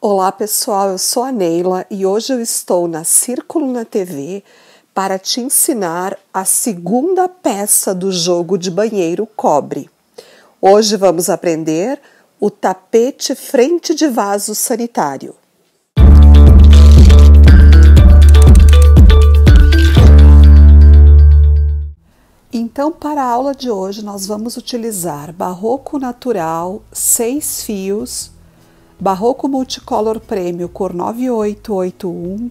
Olá pessoal, eu sou a Neila e hoje eu estou na Círculo na TV para te ensinar a segunda peça do jogo de banheiro cobre. Hoje vamos aprender o tapete frente de vaso sanitário. Então, para a aula de hoje, nós vamos utilizar barroco natural, 6 fios, barroco multicolor prêmio cor 9881,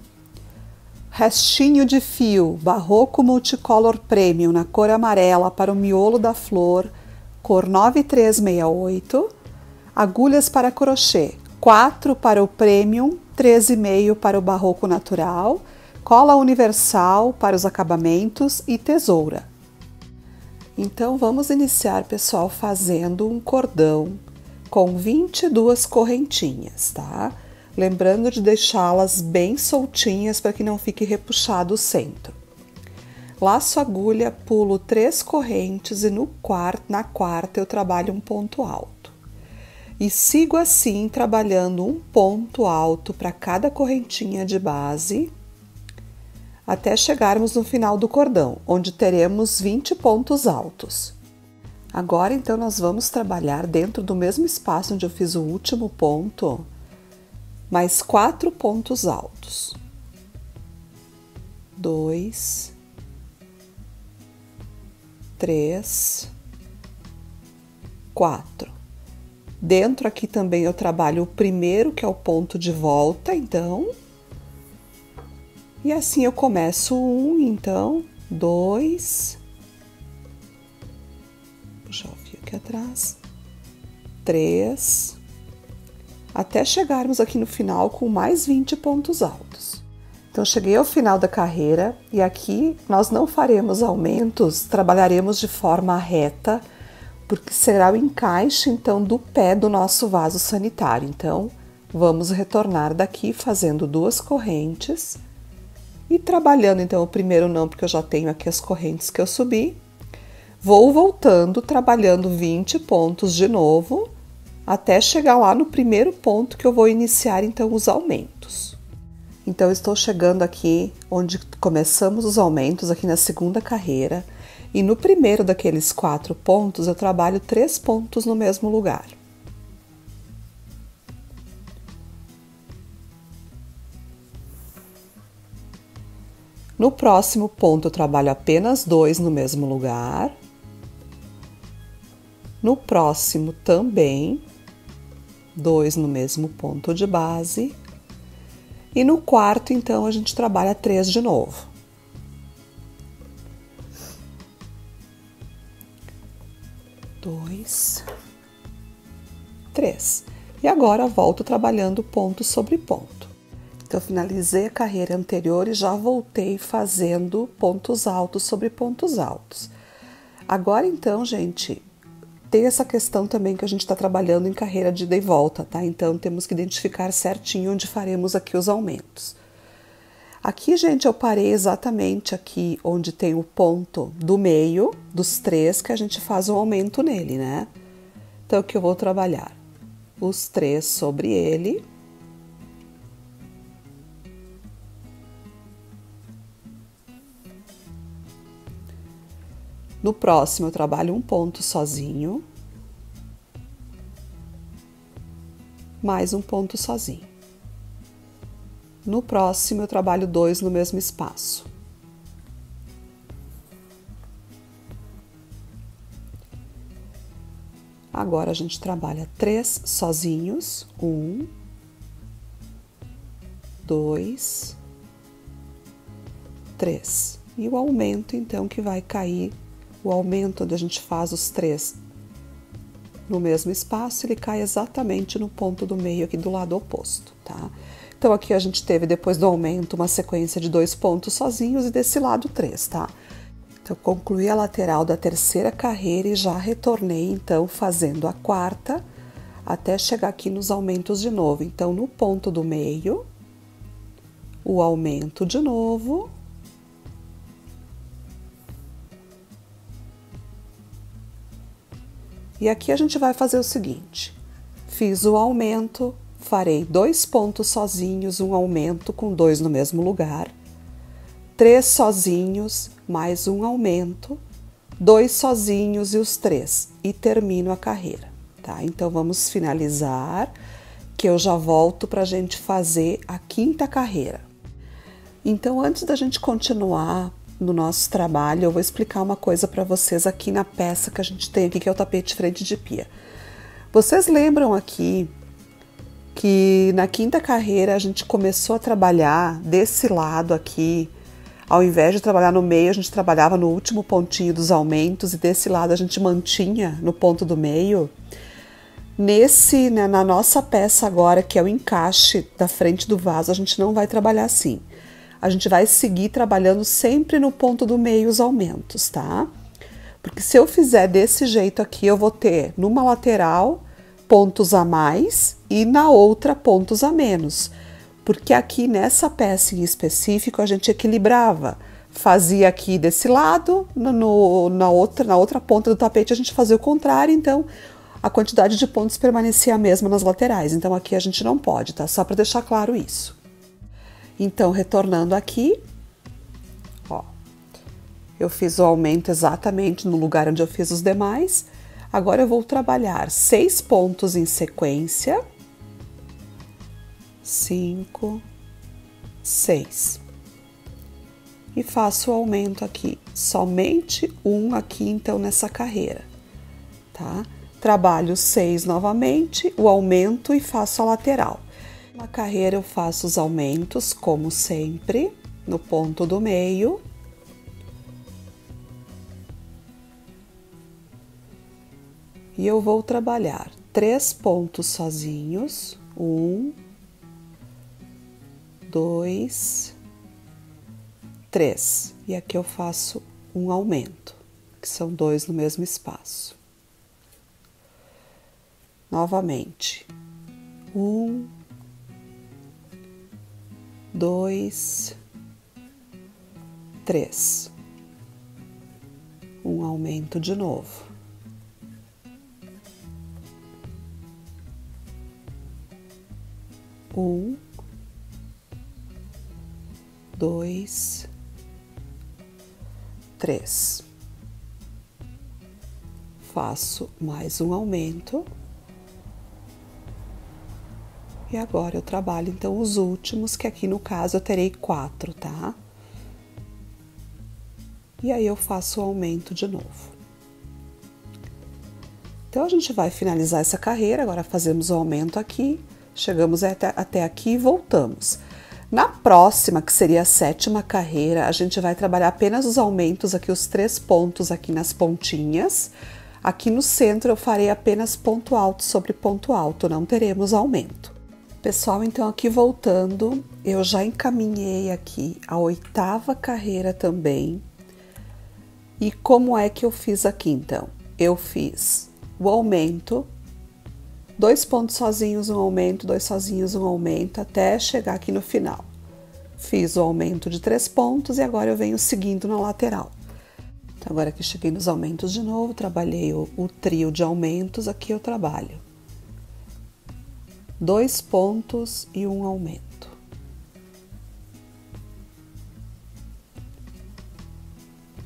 restinho de fio barroco multicolor prêmio na cor amarela para o miolo da flor, cor 9368, agulhas para crochê, 4 para o premium, 13,5 para o barroco natural, cola universal para os acabamentos e tesoura. Então vamos iniciar, pessoal, fazendo um cordão com 22 correntinhas, tá? Lembrando de deixá-las bem soltinhas para que não fique repuxado o centro. Laço agulha, pulo 3 correntes e na quarta eu trabalho um ponto alto. E sigo assim, trabalhando um ponto alto para cada correntinha de base, até chegarmos no final do cordão, onde teremos 20 pontos altos. Agora, então, nós vamos trabalhar dentro do mesmo espaço onde eu fiz o último ponto, mais 4 pontos altos. 2, 3, 4. Dentro aqui também eu trabalho o primeiro, que é o ponto de volta, então. E assim eu começo então, 2, puxar o fio aqui atrás, 3, até chegarmos aqui no final com mais 20 pontos altos. Então, cheguei ao final da carreira e aqui nós não faremos aumentos, trabalharemos de forma reta, porque será o encaixe, então, do pé do nosso vaso sanitário. Então, vamos retornar daqui fazendo 2 correntes e trabalhando, então, o primeiro não, porque eu já tenho aqui as correntes que eu subi. Vou voltando, trabalhando 20 pontos de novo, até chegar lá no primeiro ponto que eu vou iniciar, então, os aumentos. Então, estou chegando aqui onde começamos os aumentos, aqui na segunda carreira, e no primeiro daqueles 4 pontos, eu trabalho 3 pontos no mesmo lugar. No próximo ponto, eu trabalho apenas 2 no mesmo lugar. No próximo também, 2 no mesmo ponto de base. E no quarto, então, a gente trabalha 3 de novo. 2, 3. E agora volto trabalhando ponto sobre ponto. Então, finalizei a carreira anterior e já voltei fazendo pontos altos sobre pontos altos. Agora, então, gente, tem essa questão também que a gente está trabalhando em carreira de ida e volta, tá? Então, temos que identificar certinho onde faremos aqui os aumentos. Aqui, gente, eu parei exatamente aqui onde tem o ponto do meio dos 3, que a gente faz um aumento nele, né? Então, aqui eu vou trabalhar os 3 sobre ele. No próximo, eu trabalho um ponto sozinho, mais um ponto sozinho. No próximo, eu trabalho 2 no mesmo espaço. Agora, a gente trabalha 3 sozinhos, 1, 2, 3. E o aumento, então, que vai cair. O aumento onde a gente faz os 3 no mesmo espaço, ele cai exatamente no ponto do meio aqui do lado oposto, tá? Então, aqui a gente teve, depois do aumento, uma sequência de 2 pontos sozinhos e desse lado 3, tá? Então, concluí a lateral da terceira carreira e já retornei, então, fazendo a quarta, até chegar aqui nos aumentos de novo. Então, no ponto do meio, o aumento de novo. E aqui a gente vai fazer o seguinte: fiz o aumento, farei 2 pontos sozinhos, um aumento com 2 no mesmo lugar, 3 sozinhos, mais um aumento, 2 sozinhos e os 3, e termino a carreira, tá? Então, vamos finalizar, que eu já volto para a gente fazer a 5ª carreira. Então, antes da gente continuar no nosso trabalho, eu vou explicar uma coisa para vocês aqui na peça que a gente tem aqui, que é o tapete frente de pia. Vocês lembram aqui que na 5ª carreira a gente começou a trabalhar desse lado aqui, ao invés de trabalhar no meio, a gente trabalhava no último pontinho dos aumentos e desse lado a gente mantinha no ponto do meio. Na nossa peça agora, que é o encaixe da frente do vaso, a gente não vai trabalhar assim. A gente vai seguir trabalhando sempre no ponto do meio os aumentos, tá? Porque se eu fizer desse jeito aqui, eu vou ter numa lateral pontos a mais e na outra pontos a menos. Porque aqui nessa peça em específico a gente equilibrava. Fazia aqui desse lado, na outra ponta do tapete a gente fazia o contrário, então a quantidade de pontos permanecia a mesma nas laterais. Então aqui a gente não pode, tá? Só para deixar claro isso. Então, retornando aqui, ó, eu fiz o aumento exatamente no lugar onde eu fiz os demais. Agora eu vou trabalhar 6 pontos em sequência. 5, 6. E faço o aumento aqui, somente um aqui, então, nessa carreira, tá? Trabalho 6 novamente, o aumento e faço a lateral. Na carreira eu faço os aumentos, como sempre, no ponto do meio. E eu vou trabalhar 3 pontos sozinhos, 1, 2, 3. E aqui eu faço um aumento, que são 2 no mesmo espaço. Novamente, 1, 2, 3. Um aumento de novo. 1, 2, 3. Faço mais um aumento. E agora eu trabalho, então, os últimos, que aqui no caso eu terei 4, tá? E aí eu faço o aumento de novo. Então, a gente vai finalizar essa carreira, agora fazemos o aumento aqui, chegamos até aqui e voltamos. Na próxima, que seria a 7ª carreira, a gente vai trabalhar apenas os aumentos aqui, os 3 pontos aqui nas pontinhas. Aqui no centro eu farei apenas ponto alto sobre ponto alto, não teremos aumento. Pessoal, então aqui voltando, eu já encaminhei aqui a 8ª carreira também. E como é que eu fiz aqui então? Eu fiz o aumento, 2 pontos sozinhos, um aumento, 2 sozinhos, um aumento, até chegar aqui no final. Fiz o aumento de 3 pontos e agora eu venho seguindo na lateral. Então, agora que cheguei nos aumentos de novo, trabalhei o trio de aumentos, aqui eu trabalho 2 pontos e um aumento.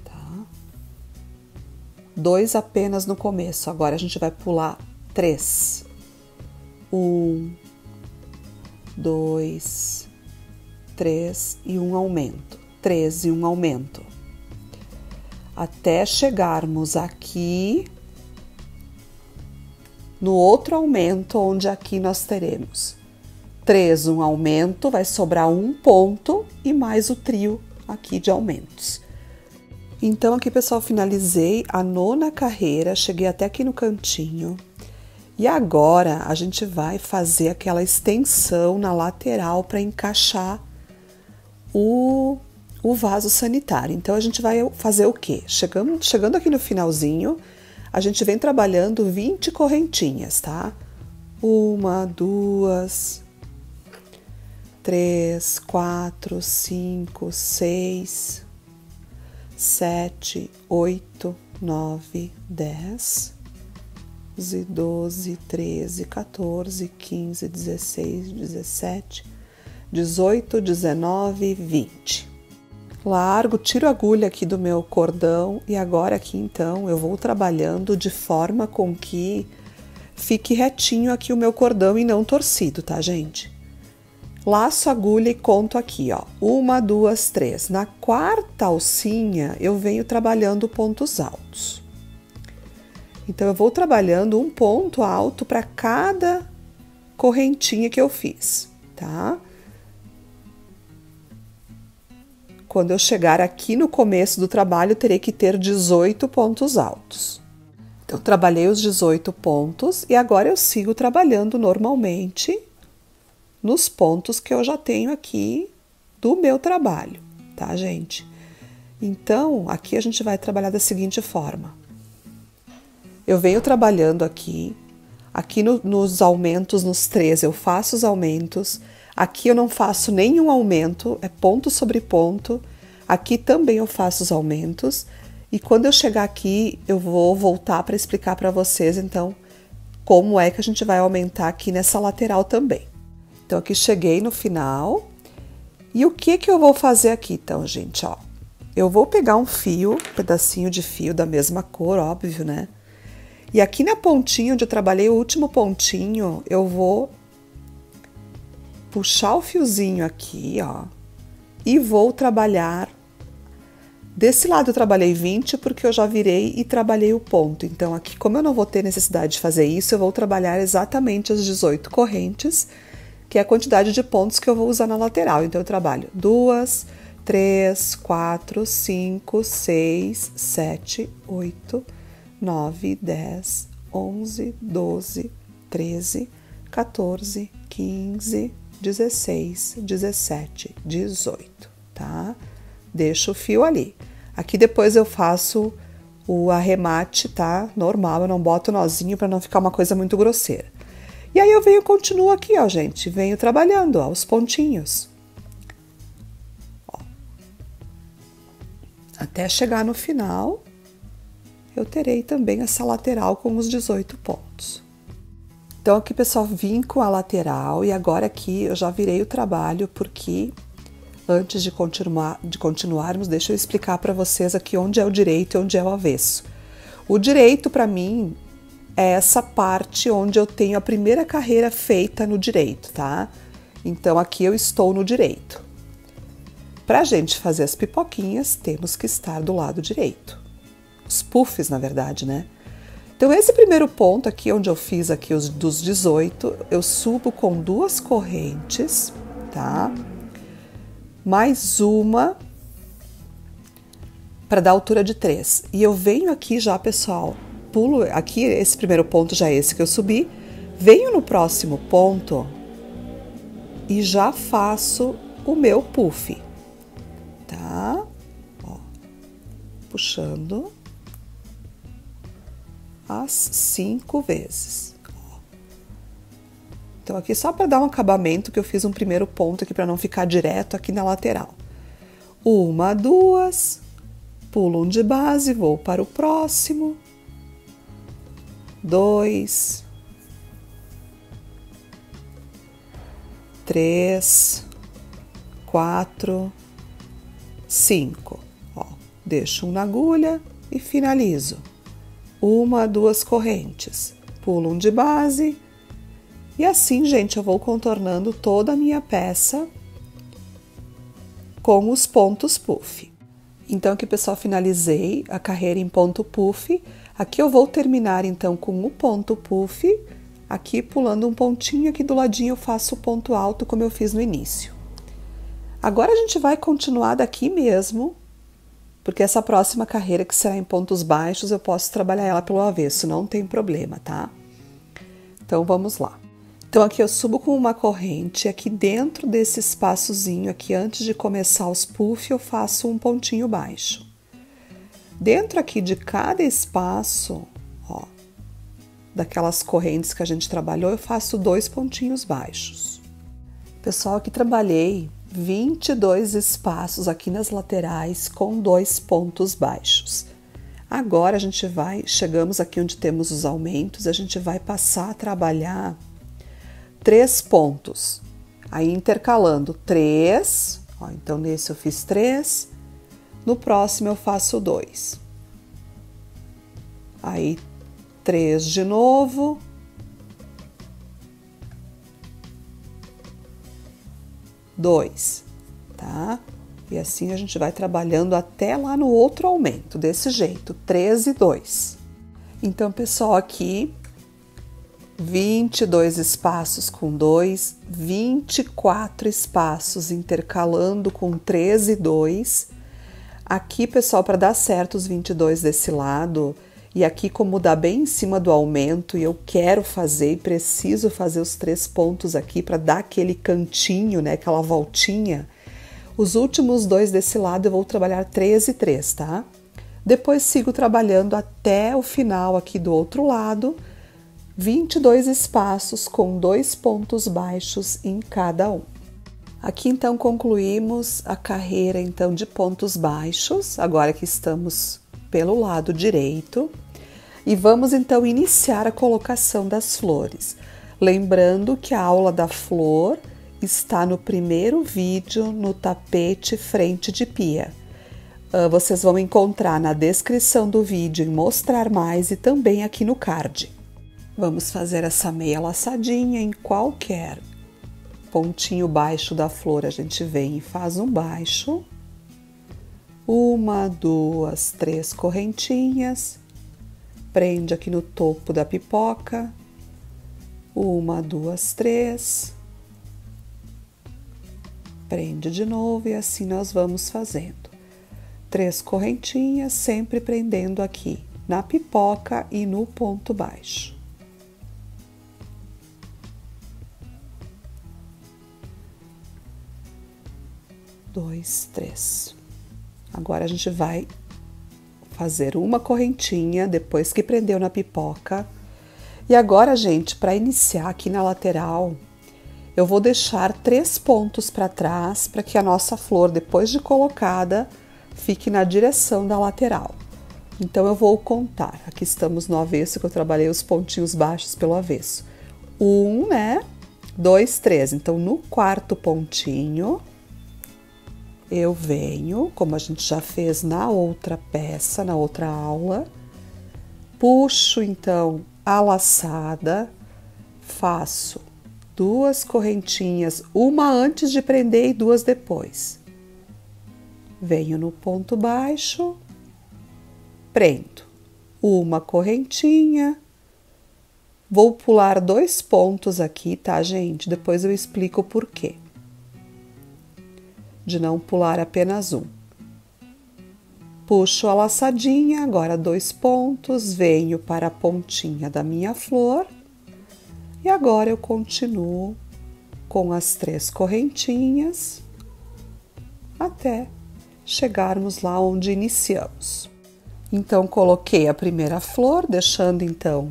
Tá? 2 apenas no começo, agora a gente vai pular 3. 1, 2, 3 e um aumento. 3 e um aumento. Até chegarmos aqui no outro aumento, onde aqui nós teremos 3, um aumento, vai sobrar um ponto e mais o trio aqui de aumentos. Então, aqui, pessoal, finalizei a 9ª carreira, cheguei até aqui no cantinho. E agora, a gente vai fazer aquela extensão na lateral para encaixar o vaso sanitário. Então, a gente vai fazer o quê? Chegando aqui no finalzinho, a gente vem trabalhando 20 correntinhas, tá? 1, 2, 3, 4, 5, 6, 7, 8, 9, 10, 11, 12, 13, 14, 15, 16, 17, 18, 19, 20. Largo, tiro a agulha aqui do meu cordão e agora aqui então eu vou trabalhando de forma com que fique retinho aqui o meu cordão e não torcido, tá, gente? Laço a agulha e conto aqui, ó, 1, 2, 3. Na quarta alcinha eu venho trabalhando pontos altos. Então eu vou trabalhando um ponto alto para cada correntinha que eu fiz, tá? Quando eu chegar aqui no começo do trabalho, terei que ter 18 pontos altos. Então, trabalhei os 18 pontos e agora eu sigo trabalhando normalmente nos pontos que eu já tenho aqui do meu trabalho, tá, gente? Então, aqui a gente vai trabalhar da seguinte forma. Eu venho trabalhando aqui nos aumentos, nos 3, eu faço os aumentos. Aqui eu não faço nenhum aumento, é ponto sobre ponto. Aqui também eu faço os aumentos. E quando eu chegar aqui, eu vou voltar para explicar para vocês, então, como é que a gente vai aumentar aqui nessa lateral também. Então, aqui cheguei no final. E o que eu vou fazer aqui, então, gente, ó? Eu vou pegar um pedacinho de fio da mesma cor, óbvio, né? E aqui na pontinha onde eu trabalhei, o último pontinho, eu vou puxar o fiozinho aqui, ó, e vou trabalhar. Desse lado eu trabalhei 20 porque eu já virei e trabalhei o ponto. Então aqui, como eu não vou ter necessidade de fazer isso, eu vou trabalhar exatamente as 18 correntes, que é a quantidade de pontos que eu vou usar na lateral. Então eu trabalho 2, 3, 4, 5, 6, 7, 8, 9, 10, 11, 12, 13, 14, 15, 16, 17, 18, tá? Deixo o fio ali. Aqui depois eu faço o arremate, tá? Normal, eu não boto nozinho para não ficar uma coisa muito grosseira. E aí eu continuo aqui, ó, gente. Venho trabalhando, ó, os pontinhos. Ó. Até chegar no final, eu terei também essa lateral com os 18 pontos. Então aqui, pessoal, vim com a lateral e agora aqui eu já virei o trabalho porque antes de continuarmos, deixa eu explicar para vocês aqui onde é o direito e onde é o avesso. O direito, para mim, é essa parte onde eu tenho a primeira carreira feita no direito, tá? Então, aqui eu estou no direito. Para a gente fazer as pipoquinhas, temos que estar do lado direito. Os puffs, na verdade, né? Então, esse primeiro ponto aqui, onde eu fiz aqui os dos 18, eu subo com 2 correntes, tá? Mais uma para dar altura de 3. E eu venho aqui já, pessoal, pulo aqui, esse primeiro ponto já é esse que eu subi, venho no próximo ponto e já faço o meu puff, tá? Ó, puxando as 5 vezes. Então, aqui só para dar um acabamento que eu fiz um primeiro ponto aqui para não ficar direto aqui na lateral. 1, 2, pulo um de base, vou para o próximo. 2, 3, 4, 5. Ó, deixo um na agulha e finalizo. 1, 2 correntes. Pulo um de base. E assim, gente, eu vou contornando toda a minha peça com os pontos puff. Então, aqui, pessoal, finalizei a carreira em ponto puff. Aqui eu vou terminar, então, com o ponto puff. Aqui, pulando um pontinho, aqui do ladinho eu faço o ponto alto, como eu fiz no início. Agora, a gente vai continuar daqui mesmo, porque essa próxima carreira, que será em pontos baixos, eu posso trabalhar ela pelo avesso, não tem problema, tá? Então, vamos lá. Então, aqui eu subo com uma corrente, aqui dentro desse espaçozinho aqui, antes de começar os puff, eu faço um pontinho baixo. Dentro aqui de cada espaço, ó, daquelas correntes que a gente trabalhou, eu faço 2 pontinhos baixos. Pessoal, aqui trabalhei 22 espaços aqui nas laterais com 2 pontos baixos. Agora a gente chegamos aqui onde temos os aumentos, a gente vai passar a trabalhar 3 pontos. Aí intercalando 3, ó, então nesse eu fiz 3, no próximo eu faço 2. Aí 3 de novo. Dois, tá? E assim a gente vai trabalhando até lá no outro aumento, desse jeito, 3 e 2. Então, pessoal, aqui 22 espaços com 2, 24 espaços intercalando com 3 e 2. Aqui, pessoal, para dar certo os 22 desse lado, e aqui como dá bem em cima do aumento, e eu quero fazer e preciso fazer os 3 pontos aqui para dar aquele cantinho, né, aquela voltinha. Os últimos 2 desse lado eu vou trabalhar 3 e 3, tá? Depois sigo trabalhando até o final aqui do outro lado, 22 espaços com 2 pontos baixos em cada um. Aqui então concluímos a carreira então de pontos baixos, agora que estamos pelo lado direito. E vamos então iniciar a colocação das flores. Lembrando que a aula da flor está no primeiro vídeo no tapete frente de pia. Vocês vão encontrar na descrição do vídeo em mostrar mais e também aqui no card. Vamos fazer essa meia laçadinha em qualquer pontinho baixo da flor. A gente vem e faz um baixo. 1, 2, 3 correntinhas. Prende aqui no topo da pipoca. 1, 2, 3. Prende de novo e assim nós vamos fazendo. 3 correntinhas, sempre prendendo aqui na pipoca e no ponto baixo. 2, 3. Agora a gente vai fazer uma correntinha depois que prendeu na pipoca. E agora, gente, para iniciar aqui na lateral, eu vou deixar 3 pontos para trás para que a nossa flor, depois de colocada, fique na direção da lateral. Então, eu vou contar. Aqui estamos no avesso, que eu trabalhei os pontinhos baixos pelo avesso. 1, né? 2, 3. Então, no 4º pontinho, eu venho, como a gente já fez na outra peça, na outra aula, puxo, então, a laçada, faço 2 correntinhas, uma antes de prender e 2 depois. Venho no ponto baixo, prendo uma correntinha, vou pular 2 pontos aqui, tá, gente? Depois eu explico o porquê de não pular apenas um. Puxo a laçadinha, agora 2 pontos, venho para a pontinha da minha flor e agora eu continuo com as 3 correntinhas até chegarmos lá onde iniciamos. Então, coloquei a primeira flor, deixando então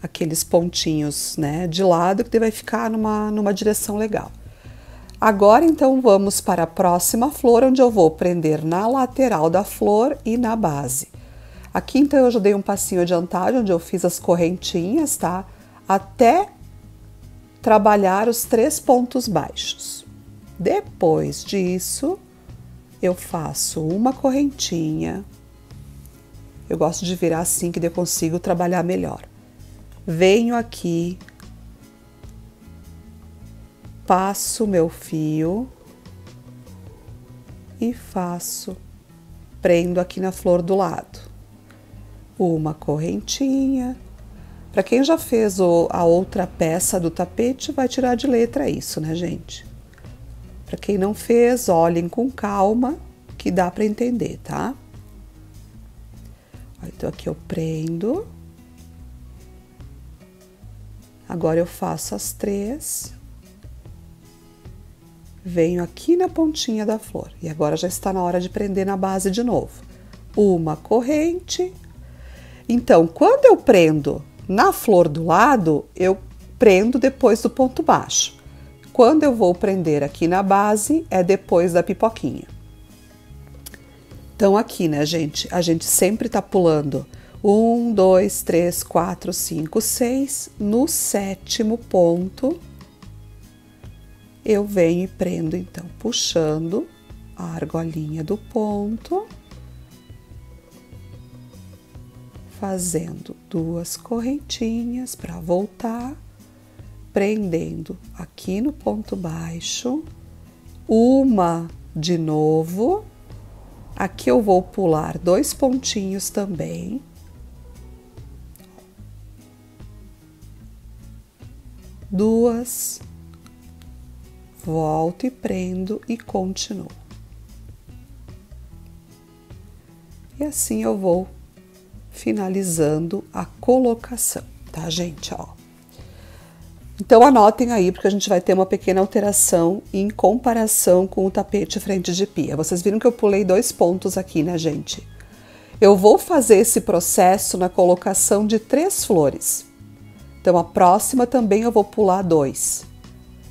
aqueles pontinhos, né, de lado, que vai ficar numa direção legal. Agora, então, vamos para a próxima flor, onde eu vou prender na lateral da flor e na base. Aqui, então, eu já dei um passinho adiantado, onde eu fiz as correntinhas, tá? Até trabalhar os 3 pontos baixos. Depois disso, eu faço uma correntinha. Eu gosto de virar assim, que eu consigo trabalhar melhor. Venho aqui, passo meu fio e prendo aqui na flor do lado. Uma correntinha. Para quem já fez a outra peça do tapete, vai tirar de letra isso, né, gente? Para quem não fez, olhem com calma, que dá para entender, tá? Então, aqui eu prendo. Agora eu faço as 3. Venho aqui na pontinha da flor. E agora já está na hora de prender na base de novo. Uma corrente. Então, quando eu prendo na flor do lado, eu prendo depois do ponto baixo. Quando eu vou prender aqui na base, é depois da pipoquinha. Então aqui, né, gente, a gente sempre tá pulando 1, 2, 3, 4, 5, 6. No 7º ponto, eu venho e prendo, então, puxando a argolinha do ponto, fazendo 2 correntinhas para voltar, prendendo aqui no ponto baixo, uma de novo. Aqui eu vou pular 2 pontinhos também. Duas. Volto e prendo e continuo. E assim eu vou finalizando a colocação, tá, gente? Ó. Então, anotem aí, porque a gente vai ter uma pequena alteração em comparação com o tapete frente de pia. Vocês viram que eu pulei 2 pontos aqui, né, gente? Eu vou fazer esse processo na colocação de 3 flores. Então, a próxima também eu vou pular 2.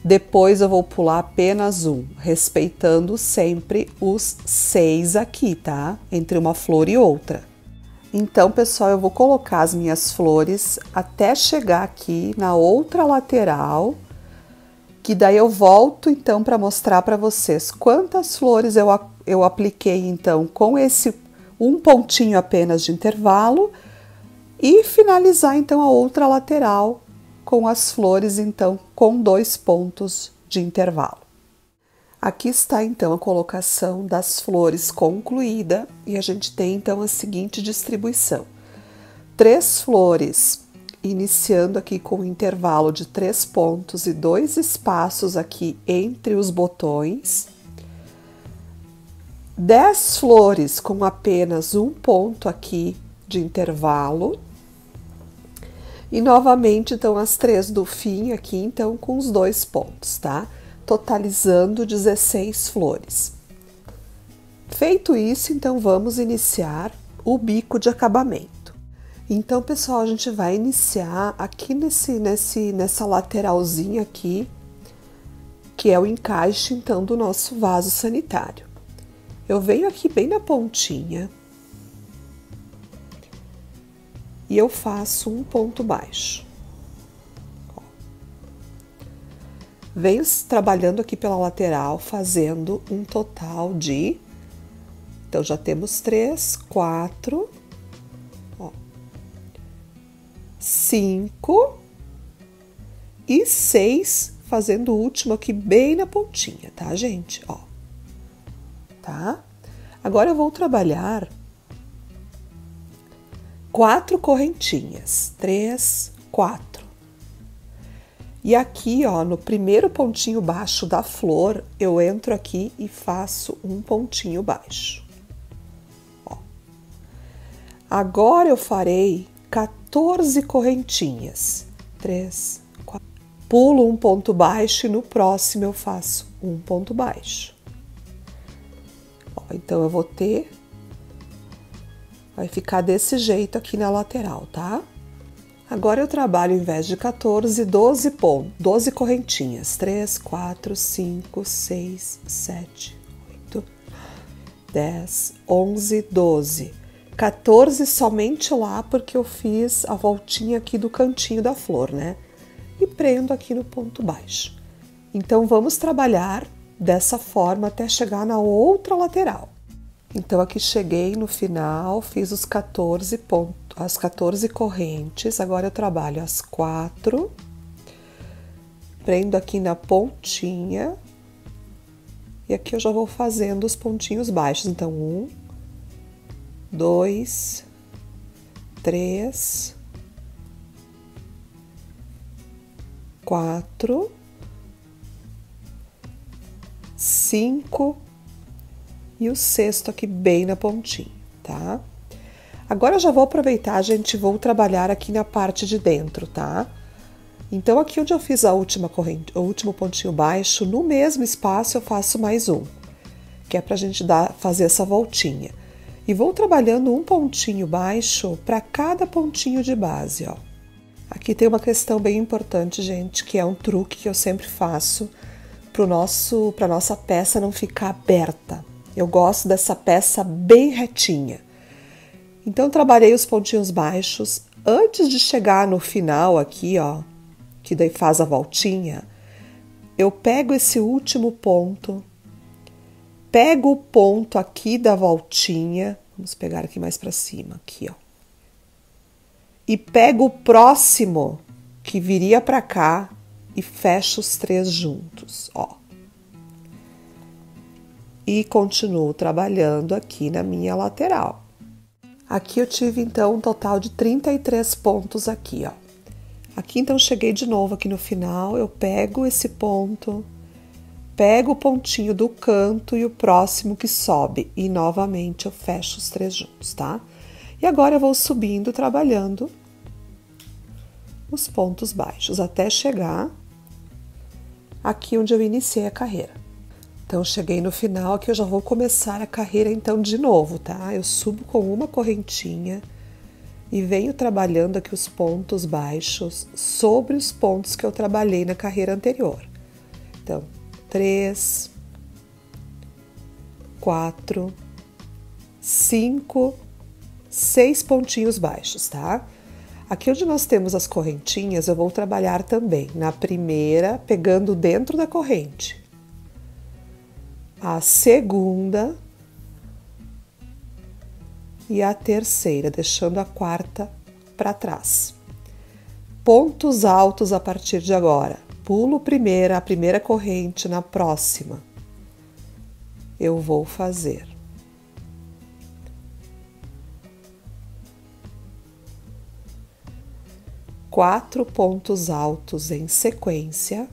Depois eu vou pular apenas 1, respeitando sempre os 6 aqui, tá? Entre uma flor e outra. Então, pessoal, eu vou colocar as minhas flores até chegar aqui na outra lateral, que daí eu volto, então, para mostrar para vocês quantas flores eu apliquei, então, com esse um pontinho apenas de intervalo e finalizar, então, a outra lateral com as flores, então, com 2 pontos de intervalo. Aqui está, então, a colocação das flores concluída e a gente tem, então, a seguinte distribuição. 3 flores, iniciando aqui com um intervalo de 3 pontos e 2 espaços aqui entre os botões. 10 flores com apenas um ponto aqui de intervalo. E, novamente, então, as 3 do fim aqui, então, com os 2 pontos, tá? Totalizando 16 flores. Feito isso, então vamos iniciar o bico de acabamento. Então, pessoal, a gente vai iniciar aqui nessa lateralzinha aqui, que é o encaixe, então, do nosso vaso sanitário. Eu venho aqui bem na pontinha e eu faço um ponto baixo. Venho trabalhando aqui pela lateral, fazendo um total de... Então, já temos 3, 4, 5 e 6, fazendo o último aqui bem na pontinha, tá, gente? Ó, tá? Agora eu vou trabalhar 4 correntinhas, 3, 4. E aqui, ó, no primeiro pontinho baixo da flor, eu entro aqui e faço um pontinho baixo. Ó. Agora eu farei 14 correntinhas. 3, 4. Pulo um ponto baixo e no próximo eu faço um ponto baixo. Ó, então, eu vou ter... Vai ficar desse jeito aqui na lateral, tá? Agora eu trabalho, ao invés de 14, 12 correntinhas. 3, 4, 5, 6, 7, 8, 10, 11, 12. 14 somente lá porque eu fiz a voltinha aqui do cantinho da flor, né? E prendo aqui no ponto baixo. Então, vamos trabalhar dessa forma até chegar na outra lateral. Então, aqui cheguei no final, fiz os 14 pontos, as 14 correntes. Agora eu trabalho as 4, prendo aqui na pontinha, e aqui eu já vou fazendo os pontinhos baixos. Então, 1, 2, 3, 4, 5 e o 6º aqui bem na pontinha, tá? Agora eu já vou aproveitar, gente, vou trabalhar aqui na parte de dentro, tá? Então, aqui onde eu fiz a última corrente, o último pontinho baixo, no mesmo espaço eu faço mais um, que é pra gente fazer essa voltinha. E vou trabalhando um pontinho baixo para cada pontinho de base, ó. Aqui tem uma questão bem importante, gente, que é um truque que eu sempre faço para nossa peça não ficar aberta. Eu gosto dessa peça bem retinha. Então, trabalhei os pontinhos baixos. Antes de chegar no final aqui, ó, que daí faz a voltinha, eu pego esse último ponto, pego o ponto aqui da voltinha, vamos pegar aqui mais para cima, aqui, ó, e pego o próximo que viria para cá e fecho os 3 juntos, ó. E continuo trabalhando aqui na minha lateral. Aqui eu tive, então, um total de 33 pontos aqui, ó. Aqui, então, cheguei de novo aqui no final, eu pego esse ponto, pego o pontinho do canto e o próximo que sobe. E, novamente, eu fecho os 3 juntos, tá? E agora eu vou subindo, trabalhando os pontos baixos, até chegar aqui onde eu iniciei a carreira. Então, cheguei no final, aqui eu já vou começar a carreira, então, de novo, tá? Eu subo com uma correntinha e venho trabalhando aqui os pontos baixos sobre os pontos que eu trabalhei na carreira anterior. Então, 3, 4, 5, 6 pontinhos baixos, tá? Aqui onde nós temos as correntinhas, eu vou trabalhar também na primeira, pegando dentro da corrente. A segunda e a terceira, deixando a quarta para trás. Pontos altos a partir de agora. Pulo a primeira corrente, na próxima eu vou fazer 4 pontos altos em sequência.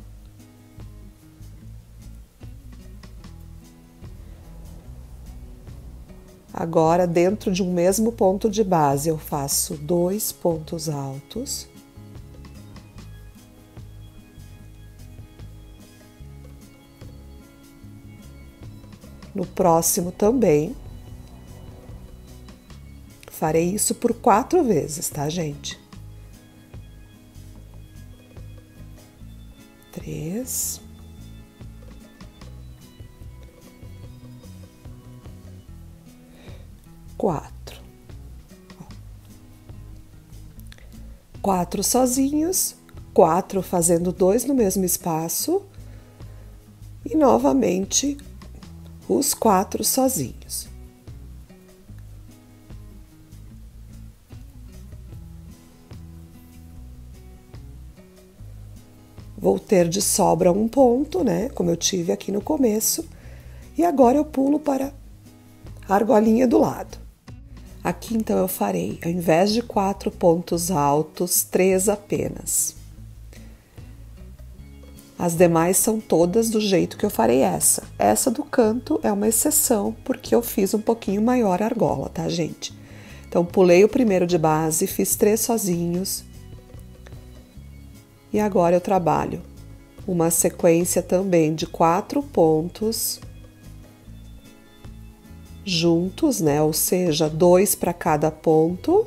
Agora, dentro de um mesmo ponto de base, eu faço 2 pontos altos. No próximo também. Farei isso por 4 vezes, tá, gente? 3. 4. 4 sozinhos, 4 fazendo 2 no mesmo espaço e novamente os 4 sozinhos. Vou ter de sobra um ponto, né? Como eu tive aqui no começo. E agora eu pulo para a argolinha do lado. Aqui, então, eu farei, ao invés de 4 pontos altos, 3 apenas. As demais são todas do jeito que eu farei essa. Essa do canto é uma exceção, porque eu fiz um pouquinho maior a argola, tá, gente? Então, pulei o primeiro de base, fiz 3 sozinhos. E agora eu trabalho uma sequência também de 4 pontos juntos, né? Ou seja, 2 para cada ponto.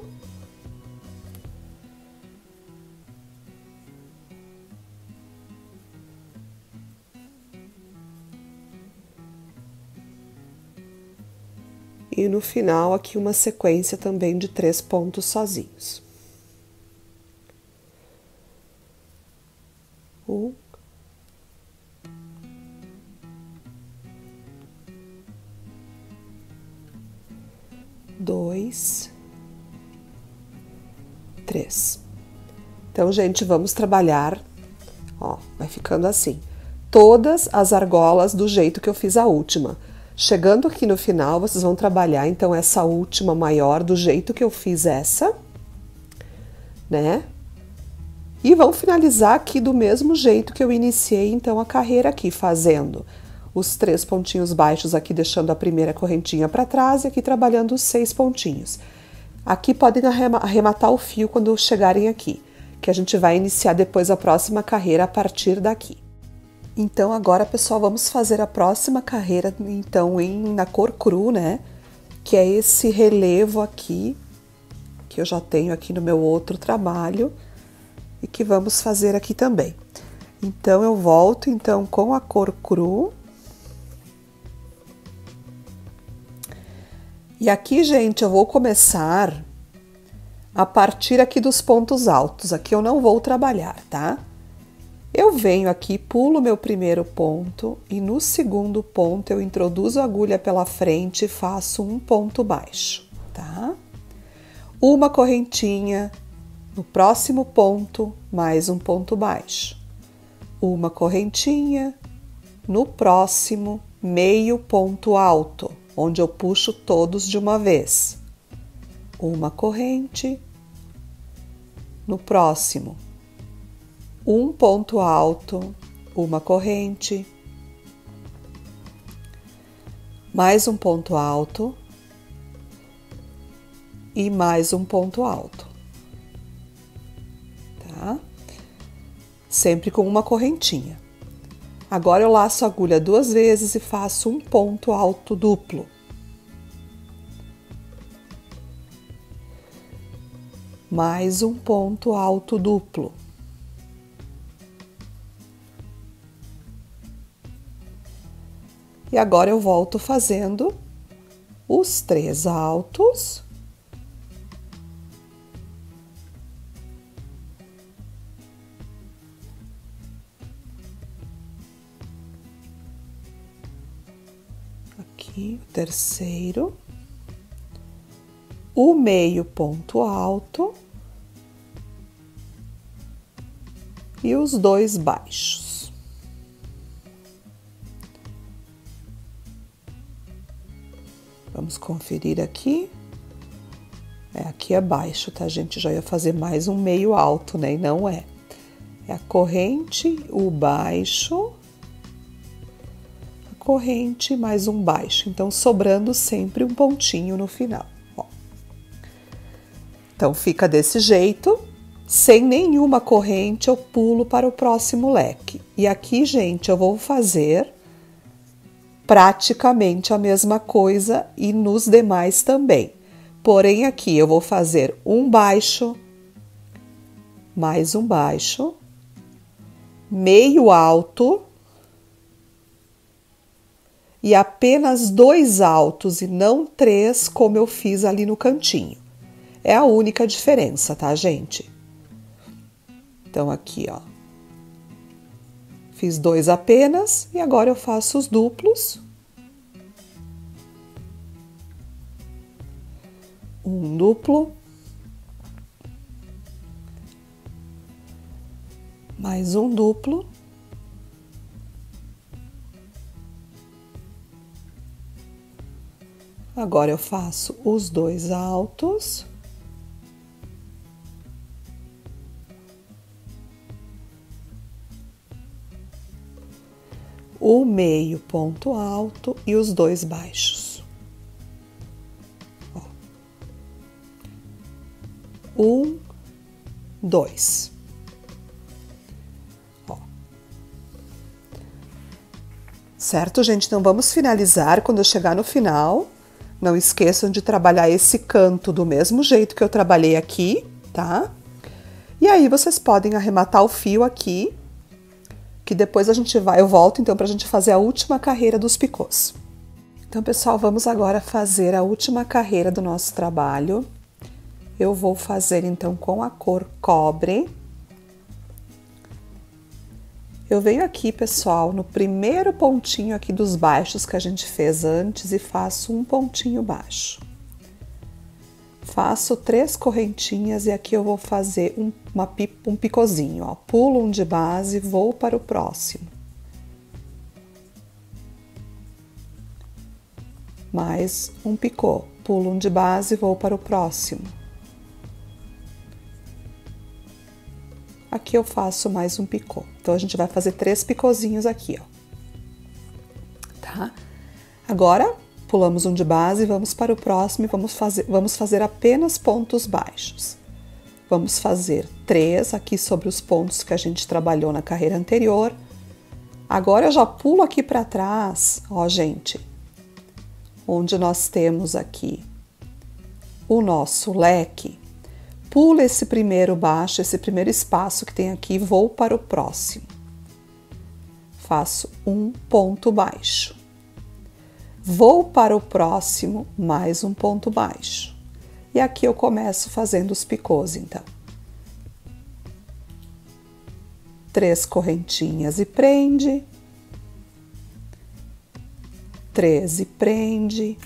E no final aqui uma sequência também de 3 pontos sozinhos. 1, 2, 3. Então, gente, vamos trabalhar, ó, vai ficando assim. Todas as argolas do jeito que eu fiz a última. Chegando aqui no final, vocês vão trabalhar, então, essa última maior do jeito que eu fiz essa, né? E vão finalizar aqui do mesmo jeito que eu iniciei, então, a carreira aqui, fazendo os 3 pontinhos baixos aqui, deixando a primeira correntinha para trás e aqui trabalhando os 6 pontinhos. Aqui podem arrematar o fio quando chegarem aqui, que a gente vai iniciar depois a próxima carreira a partir daqui. Então, agora, pessoal, vamos fazer a próxima carreira, então, na cor cru, né? Que é esse relevo aqui, que eu já tenho aqui no meu outro trabalho, e que vamos fazer aqui também. Então, eu volto, então, com a cor cru. E aqui, gente, eu vou começar a partir aqui dos pontos altos. Aqui eu não vou trabalhar, tá? Eu venho aqui, pulo meu primeiro ponto e no segundo ponto eu introduzo a agulha pela frente e faço um ponto baixo, tá? Uma correntinha no próximo ponto, mais um ponto baixo. Uma correntinha no próximo, meio ponto alto, onde eu puxo todos de uma vez. Uma corrente no próximo, um ponto alto, uma corrente, mais um ponto alto e mais um ponto alto, tá? Sempre com uma correntinha. Agora eu laço a agulha 2 vezes e faço um ponto alto duplo. Mais um ponto alto duplo. E agora eu volto fazendo os 3 altos. Aqui, o terceiro. O meio ponto alto. E os 2 baixos. Vamos conferir aqui. Aqui é baixo, tá, gente? Já ia fazer mais um meio alto, né? E não é. É a corrente, o baixo, a corrente mais um baixo. Então, sobrando sempre um pontinho no final. Ó. Então, fica desse jeito. Sem nenhuma corrente, eu pulo para o próximo leque. E aqui, gente, eu vou fazer praticamente a mesma coisa e nos demais também. Porém, aqui eu vou fazer um baixo, mais um baixo, meio alto e apenas 2 altos e não 3, como eu fiz ali no cantinho. É a única diferença, tá, gente? Então, aqui, ó, fiz 2 apenas e agora eu faço os duplos. Um duplo. Mais um duplo. Agora eu faço os 2 altos. O meio ponto alto e os 2 baixos. Ó. 1, 2. Ó. Certo, gente? Então, vamos finalizar. Quando eu chegar no final, não esqueçam de trabalhar esse canto do mesmo jeito que eu trabalhei aqui, tá? E aí, vocês podem arrematar o fio aqui, que depois eu volto então para a gente fazer a última carreira dos picôs. Então, pessoal, vamos agora fazer a última carreira do nosso trabalho. Eu vou fazer então com a cor cobre. Eu venho aqui, pessoal, no primeiro pontinho aqui dos baixos que a gente fez antes e faço um pontinho baixo. Faço 3 correntinhas e aqui eu vou fazer um picôzinho, ó. Pulo um de base, vou para o próximo. Mais um picô, pulo um de base, vou para o próximo. Aqui eu faço mais um picô. Então, a gente vai fazer 3 picôzinhos aqui, ó. Tá? Agora, pulamos um de base, vamos para o próximo e vamos fazer apenas pontos baixos. Vamos fazer 3 aqui sobre os pontos que a gente trabalhou na carreira anterior. Agora eu já pulo aqui para trás, ó, gente, onde nós temos aqui o nosso leque. Pulo esse primeiro baixo, esse primeiro espaço que tem aqui, vou para o próximo. Faço um ponto baixo. vou para o próximo, mais um ponto baixo. E aqui eu começo fazendo os picôs, então. 3 correntinhas e prende. 3 e prende.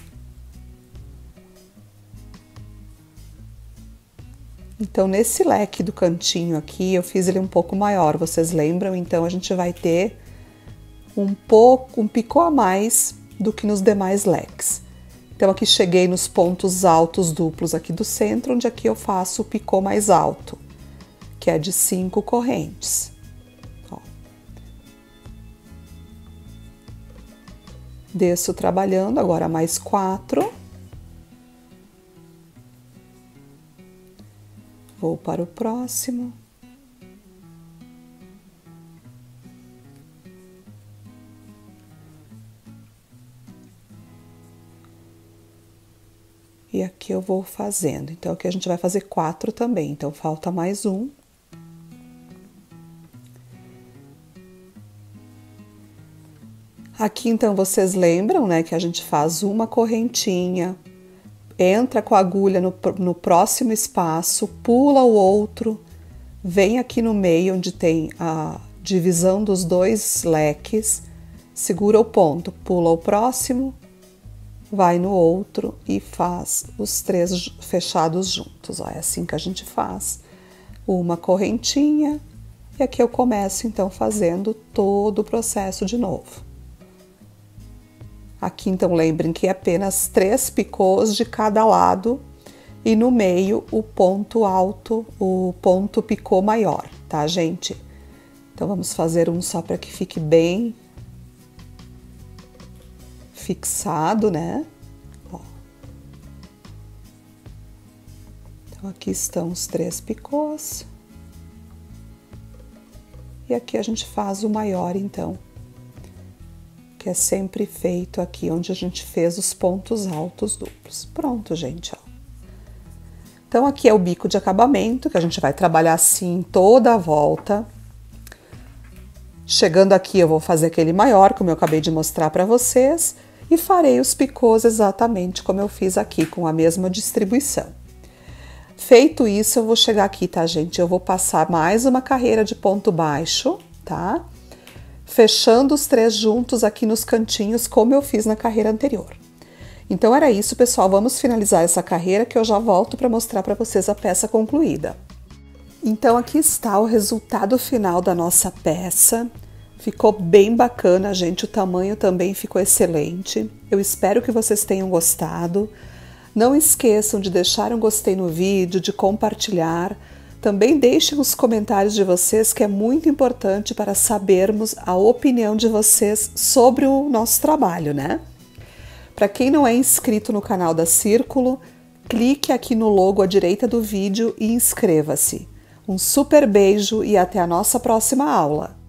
Então, nesse leque do cantinho aqui, eu fiz ele um pouco maior, vocês lembram? Então, a gente vai ter um picô a mais do que nos demais leques. Então, aqui cheguei nos pontos altos duplos aqui do centro, onde aqui eu faço o picô mais alto, que é de 5 correntes. Ó. Desço trabalhando, agora mais 4. Vou para o próximo. E aqui eu vou fazendo. Então, aqui a gente vai fazer 4 também. Então, falta mais um. Aqui, então, vocês lembram, né, que a gente faz uma correntinha, entra com a agulha no próximo espaço, pula o outro, vem aqui no meio, onde tem a divisão dos 2 leques, segura o ponto, pula o próximo, vai no outro e faz os 3 fechados juntos. Ó, é assim que a gente faz. Uma correntinha e aqui eu começo então fazendo todo o processo de novo. Aqui então lembrem que é apenas 3 picôs de cada lado e no meio o ponto alto, o ponto picô maior, tá, gente? Então vamos fazer um só para que fique bem fixado, né? Ó. Então, aqui estão os 3 picôs. E aqui a gente faz o maior, então, que é sempre feito aqui onde a gente fez os pontos altos duplos. Pronto, gente, ó. Então, aqui é o bico de acabamento, que a gente vai trabalhar assim toda a volta. Chegando aqui, eu vou fazer aquele maior, como eu acabei de mostrar para vocês, e farei os picôs exatamente como eu fiz aqui, com a mesma distribuição. Feito isso, eu vou chegar aqui, tá, gente? Eu vou passar mais uma carreira de ponto baixo, tá? Fechando os 3 juntos aqui nos cantinhos, como eu fiz na carreira anterior. Então, era isso, pessoal. Vamos finalizar essa carreira, que eu já volto para mostrar para vocês a peça concluída. Então, aqui está o resultado final da nossa peça. Ficou bem bacana, gente, o tamanho também ficou excelente. Eu espero que vocês tenham gostado. Não esqueçam de deixar um gostei no vídeo, de compartilhar. Também deixem os comentários de vocês, que é muito importante para sabermos a opinião de vocês sobre o nosso trabalho, né? Para quem não é inscrito no canal da Círculo, clique aqui no logo à direita do vídeo e inscreva-se. Um super beijo e até a nossa próxima aula!